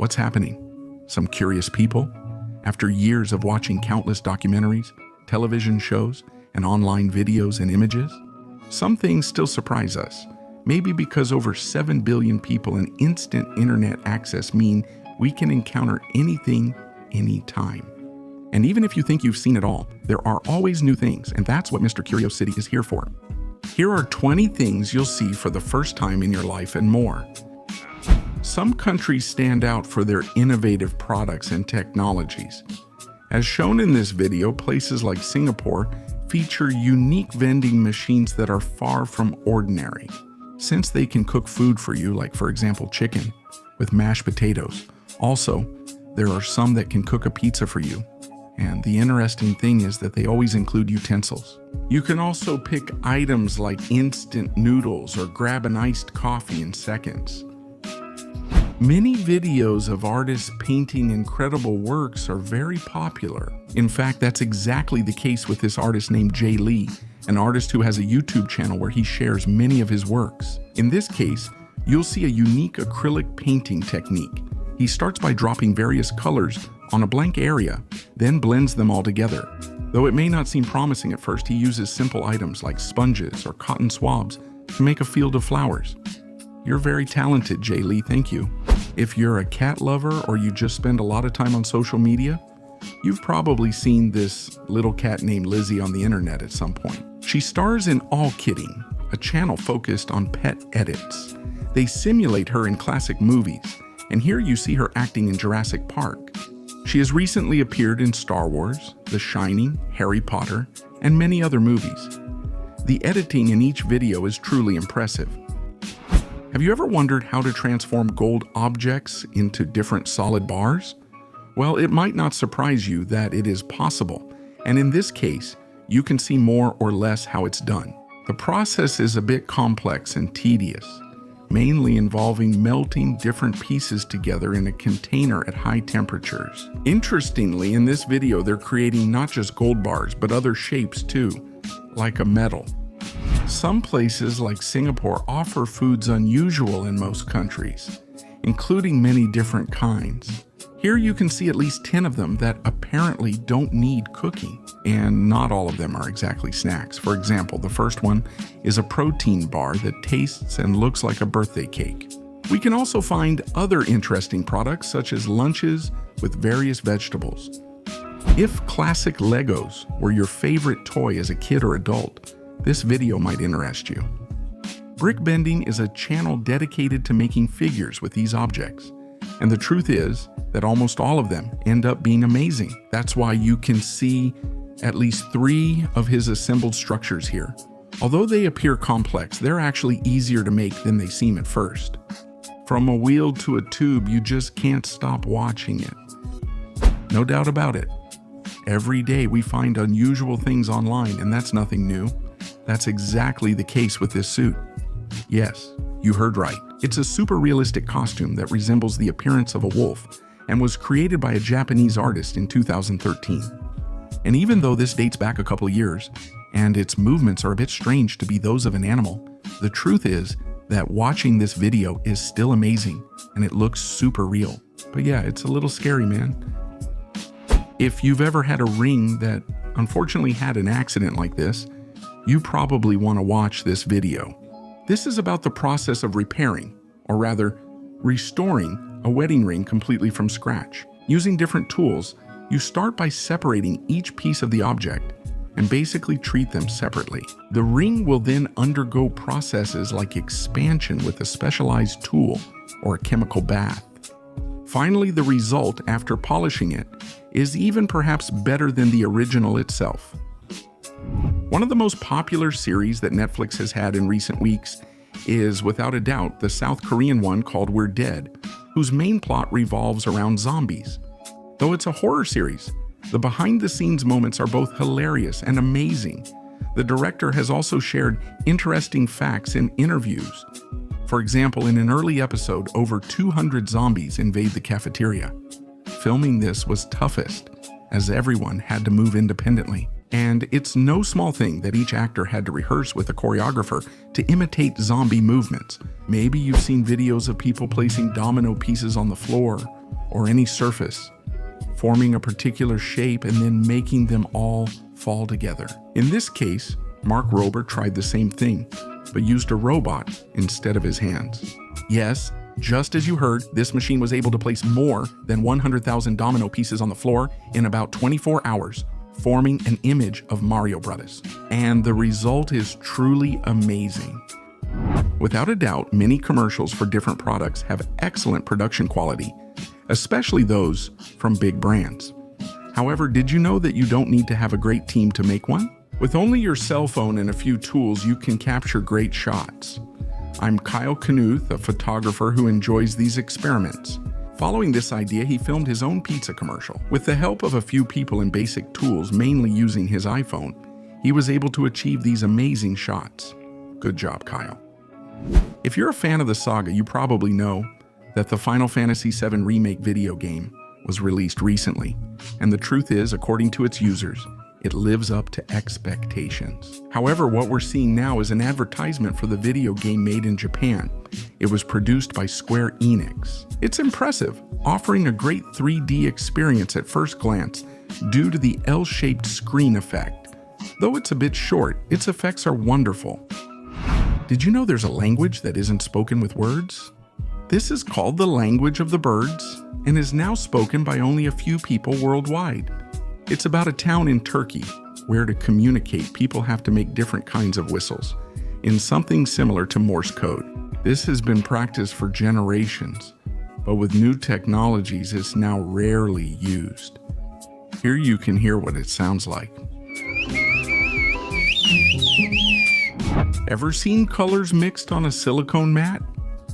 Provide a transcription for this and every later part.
What's happening? Some curious people, after years of watching countless documentaries, television shows, and online videos and images? Some things still surprise us, maybe because over 7 billion people and instant internet access mean we can encounter anything, anytime. And even if you think you've seen it all, there are always new things, and that's what Mr. Curiosity is here for. Here are 20 things you'll see for the first time in your life and more. Some countries stand out for their innovative products and technologies. As shown in this video, places like Singapore feature unique vending machines that are far from ordinary. Since they can cook food for you, like for example chicken, with mashed potatoes. Also, there are some that can cook a pizza for you. And the interesting thing is that they always include utensils. You can also pick items like instant noodles or grab an iced coffee in seconds. Many videos of artists painting incredible works are very popular. In fact, that's exactly the case with this artist named Jay Lee, an artist who has a YouTube channel where he shares many of his works. In this case, you'll see a unique acrylic painting technique. He starts by dropping various colors on a blank area, then blends them all together. Though it may not seem promising at first, he uses simple items like sponges or cotton swabs to make a field of flowers. You're very talented, Jay Lee, thank you. If you're a cat lover or you just spend a lot of time on social media, you've probably seen this little cat named Lizzie on the internet at some point. She stars in All Kidding, a channel focused on pet edits. They simulate her in classic movies, and here you see her acting in Jurassic Park. She has recently appeared in Star Wars, The Shining, Harry Potter, and many other movies. The editing in each video is truly impressive. Have you ever wondered how to transform gold objects into different solid bars? Well, it might not surprise you that it is possible, and in this case, you can see more or less how it's done. The process is a bit complex and tedious, mainly involving melting different pieces together in a container at high temperatures. Interestingly, in this video, they're creating not just gold bars, but other shapes too, like a medal. Some places like Singapore offer foods unusual in most countries, including many different kinds. Here you can see at least 10 of them that apparently don't need cooking, and not all of them are exactly snacks. For example, the first one is a protein bar that tastes and looks like a birthday cake. We can also find other interesting products such as lunches with various vegetables. If classic Legos were your favorite toy as a kid or adult, this video might interest you. Brick Vending is a channel dedicated to making figures with these objects. And the truth is that almost all of them end up being amazing. That's why you can see at least 3 of his assembled structures here. Although they appear complex, they're actually easier to make than they seem at first. From a wheel to a tube, you just can't stop watching it. No doubt about it. Every day we find unusual things online, and that's nothing new. That's exactly the case with this suit. Yes, you heard right. It's a super realistic costume that resembles the appearance of a wolf and was created by a Japanese artist in 2013. And even though this dates back a couple years and its movements are a bit strange to be those of an animal, the truth is that watching this video is still amazing and it looks super real. But yeah, it's a little scary, man. If you've ever had a ring that unfortunately had an accident like this, you probably want to watch this video. This is about the process of repairing, or rather, restoring a wedding ring completely from scratch. Using different tools, you start by separating each piece of the object and basically treat them separately. The ring will then undergo processes like expansion with a specialized tool or a chemical bath. Finally, the result after polishing it is even perhaps better than the original itself. One of the most popular series that Netflix has had in recent weeks is, without a doubt, the South Korean one called We're Dead, whose main plot revolves around zombies. Though it's a horror series, the behind-the-scenes moments are both hilarious and amazing. The director has also shared interesting facts in interviews. For example, in an early episode, over 200 zombies invade the cafeteria. Filming this was toughest, as everyone had to move independently. And it's no small thing that each actor had to rehearse with a choreographer to imitate zombie movements. Maybe you've seen videos of people placing domino pieces on the floor or any surface, forming a particular shape and then making them all fall together. In this case, Mark Rober tried the same thing, but used a robot instead of his hands. Yes, just as you heard, this machine was able to place more than 100,000 domino pieces on the floor in about 24 hours, forming an image of Mario Brothers. And the result is truly amazing. Without a doubt, many commercials for different products have excellent production quality, especially those from big brands. However, did you know that you don't need to have a great team to make one? With only your cell phone and a few tools, you can capture great shots. I'm Kyle Knuth, a photographer who enjoys these experiments. Following this idea, he filmed his own pizza commercial. With the help of a few people and basic tools, mainly using his iPhone, he was able to achieve these amazing shots. Good job, Kyle. If you're a fan of the saga, you probably know that the Final Fantasy VII Remake video game was released recently, and the truth is, according to its users, it lives up to expectations. However, what we're seeing now is an advertisement for the video game made in Japan. It was produced by Square Enix. It's impressive, offering a great 3D experience at first glance due to the L-shaped screen effect. Though it's a bit short, its effects are wonderful. Did you know there's a language that isn't spoken with words? This is called the language of the birds and is now spoken by only a few people worldwide. It's about a town in Turkey where to communicate, people have to make different kinds of whistles in something similar to Morse code. This has been practiced for generations, but with new technologies, it's now rarely used. Here you can hear what it sounds like. Ever seen colors mixed on a silicone mat?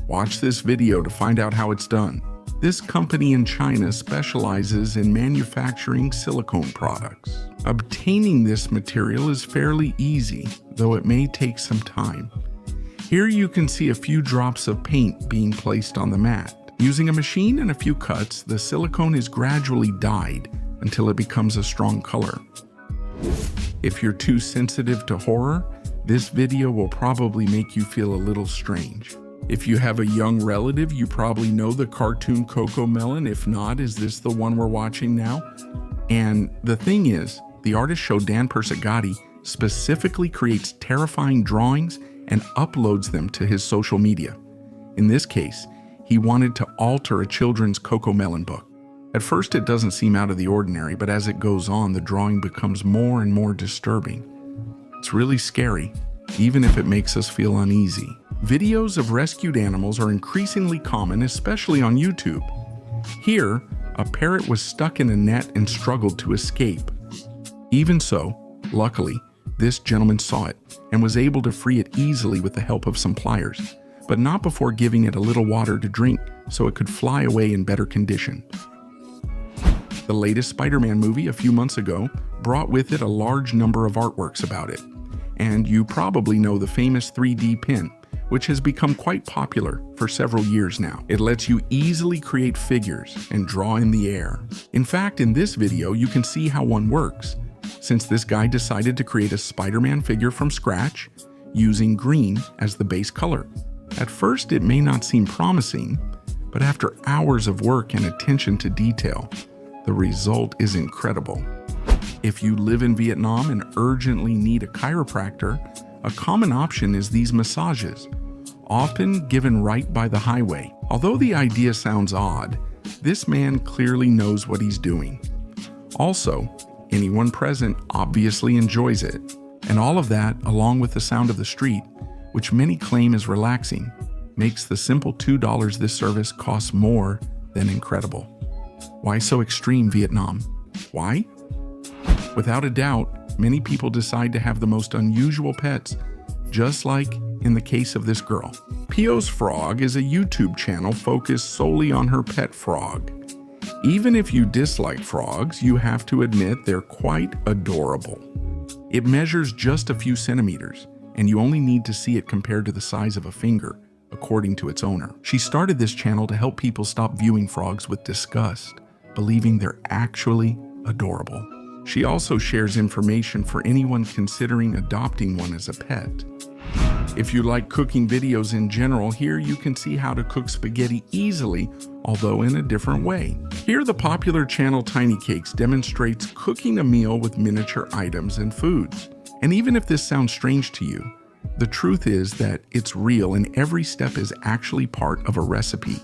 Watch this video to find out how it's done. This company in China specializes in manufacturing silicone products. Obtaining this material is fairly easy, though it may take some time. Here you can see a few drops of paint being placed on the mat. Using a machine and a few cuts, the silicone is gradually dyed until it becomes a strong color. If you're too sensitive to horror, this video will probably make you feel a little strange. If you have a young relative, you probably know the cartoon CoComelon. If not, is this the one we're watching now? And the thing is, the artist show Dan Persegatti specifically creates terrifying drawings and uploads them to his social media. In this case, he wanted to alter a children's CoComelon book. At first it doesn't seem out of the ordinary, but as it goes on, the drawing becomes more and more disturbing. It's really scary, even if it makes us feel uneasy. Videos of rescued animals are increasingly common, especially on YouTube. Here, a parrot was stuck in a net and struggled to escape. Even so, luckily, this gentleman saw it and was able to free it easily with the help of some pliers, but not before giving it a little water to drink so it could fly away in better condition. The latest Spider-Man movie a few months ago brought with it a large number of artworks about it, and you probably know the famous 3D pen, which has become quite popular for several years now. It lets you easily create figures and draw in the air. In fact, in this video, you can see how one works, since this guy decided to create a Spider-Man figure from scratch using green as the base color. At first, it may not seem promising, but after hours of work and attention to detail, the result is incredible. If you live in Vietnam and urgently need a chiropractor, a common option is these massages, often given right by the highway. Although the idea sounds odd, this man clearly knows what he's doing. Also, anyone present obviously enjoys it. And all of that, along with the sound of the street, which many claim is relaxing, makes the simple $2 this service costs more than incredible. Why so extreme, Vietnam? Why? Without a doubt, many people decide to have the most unusual pets, just like in the case of this girl. Pio's Frog is a YouTube channel focused solely on her pet frog. Even if you dislike frogs, you have to admit they're quite adorable. It measures just a few centimeters, and you only need to see it compared to the size of a finger, according to its owner. She started this channel to help people stop viewing frogs with disgust, believing they're actually adorable. She also shares information for anyone considering adopting one as a pet. If you like cooking videos in general, here you can see how to cook spaghetti easily, although in a different way. Here, the popular channel Tiny Cakes demonstrates cooking a meal with miniature items and foods. And even if this sounds strange to you, the truth is that it's real and every step is actually part of a recipe.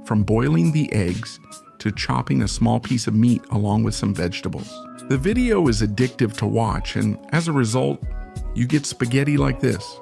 From boiling the eggs to chopping a small piece of meat along with some vegetables. The video is addictive to watch, and as a result, you get spaghetti like this.